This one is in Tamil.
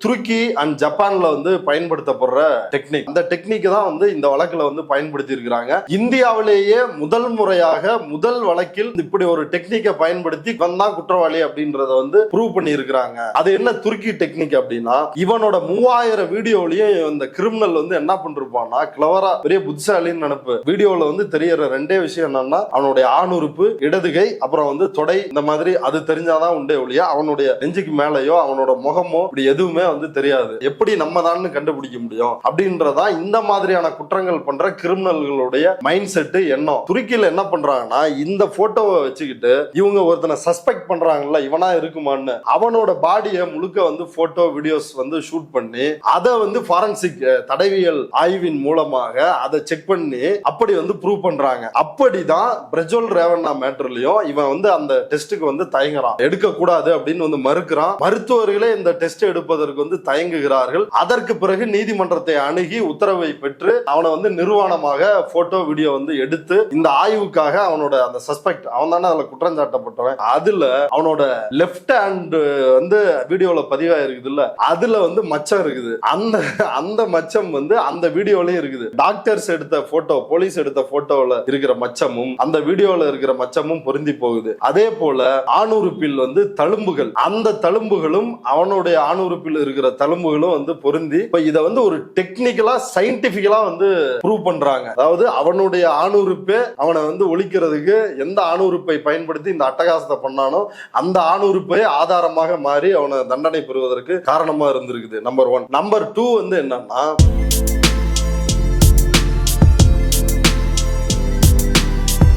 துருக்கி அண்ட் ஜப்பான்ல வந்து பயன்படுத்தப்படுற டெக்னிக். அந்த டெக்னிக் தான் வந்து இந்த வழக்குல வந்து பயன்படுத்தி இருக்கிறாங்க. இந்தியாவிலேயே முதல் முறையாக முதல் வழக்கில் இப்படி ஒரு டெக்னிக்கை பயன்படுத்தி வந்தான் குற்றவாளி அப்படின்றத வந்து ப்ரூவ் பண்ணி இருக்கிறாங்க. அது என்ன துருக்கி டெக்னிக் அப்படின்னா, இவனோட 3000 வீடியோலயும் இந்த கிரிமினல் வந்து என்ன பண்ணிருப்பான்னா, கிளவரா பெரிய புத்திசாலின்னு நினைப்பு. வீடியோல வந்து தெரியற ரெண்டே விஷயம் என்னன்னா, அவனுடைய ஆணுறுப்பு, இடதுகை, அப்புறம் வந்து தொடை, இந்த மாதிரி அது தெரிஞ்சாதான் உண்டே ஒழிய அவனுடைய நெஞ்சுக்கு மேலேயோ அவனோட முகமோ இப்படி எதுவுமே வந்து தெரியாது. எப்படி நம்ம தான் கண்டுபிடிக்க முடியும் அப்படின்றதா இந்த மாதிரியான குற்றங்கள் பண்ற கிரிமினல்களுடைய மைண்ட் செட் எண்ணம். துருக்கியில என்ன பண்றாங்கன்னா, இந்த போட்டோவை வச்சுக்கிட்டு இவங்க ஒருத்தனை சஸ்பெக்ட் பண்றாங்கல்ல, இவனா இருக்குமான்னு, அவனோட பாடியை முழுக்க வந்து போட்டோ வீடியோஸ் வந்து ஷூட் பண்ணி அதை வந்து ஃபாரன்சிக் தடவியல் ஆய்வின் மூலமாக அதை செக் பண்ணி அப்படி வந்து ப்ரூவ் பண்றாங்க. அப்படிதான் பிரஜ்வல் ரேவண்ணா மேட்டர்லயும் இவன் வந்து அந்த டெஸ்ட்டுக்கு வந்து தயங்குறான், எடுக்க கூடாது அப்படின்னு வந்து மறுக்கிறான். மருத்துவர்களே இந்த டெஸ்ட் எடுப்பதற்கு வந்து தயங்குகிறார்கள். அதற்கு பிறகு நீதிமன்றத்தை அணுகி உத்தரவை பெற்று அவனை வந்து நிர்வாணமாக போட்டோ வீடியோ வந்து எடுத்து இந்த ஆய்வுக்காக அவனோட அந்த சஸ்பெக்ட், அவன் தானே அதுல குற்றம் சாட்டப்பட்டவன், அதுல அவனோட லெப்ட் ஹேண்ட் வந்து வீடியோல பதிவா இருக்குது இல்ல, அதுல வந்து மச்சம் இருக்குது. அந்த மச்சம் வந்து அந்த வீடியோலயும் இருக்குது. டாக்டர்ஸ் எடுத்த போட்டோ, போலீஸ் எடுத்த போட்டோல இருக்கிற மச்சமும் அந்த வீடியோல இருக்கிற மச்சமும் பொருந்தி போகுது. அதே போல ஆணுறுப்பில் வந்து தழும்புகள், அந்த தழும்புகளும் அவனுடைய ஆணுறுப்பில் இருக்கிற தழும்புகளும் வந்து பொருந்தி இப்ப இதை வந்து ஒரு டெக்னிக்கலா சயின்டிபிக்கலா வந்து ப்ரூவ் பண்றாங்க. அதாவது அவனுடைய ஆணுறுப்பே அவனை வந்து ஒழிக்கிறதுக்கு எந்த ஆணுறுப்பை பயன்படுத்தி இந்த அட்டகாசத்தை பண்ணானோ அந்த ஆணுறுப்பை ஆதாரமாக மாறி அவனை தண்டனை பெறுவதற்கு காரணமா இருந்திருக்குது. நம்பர் 1. நம்பர் 2 வந்து என்னன்னா,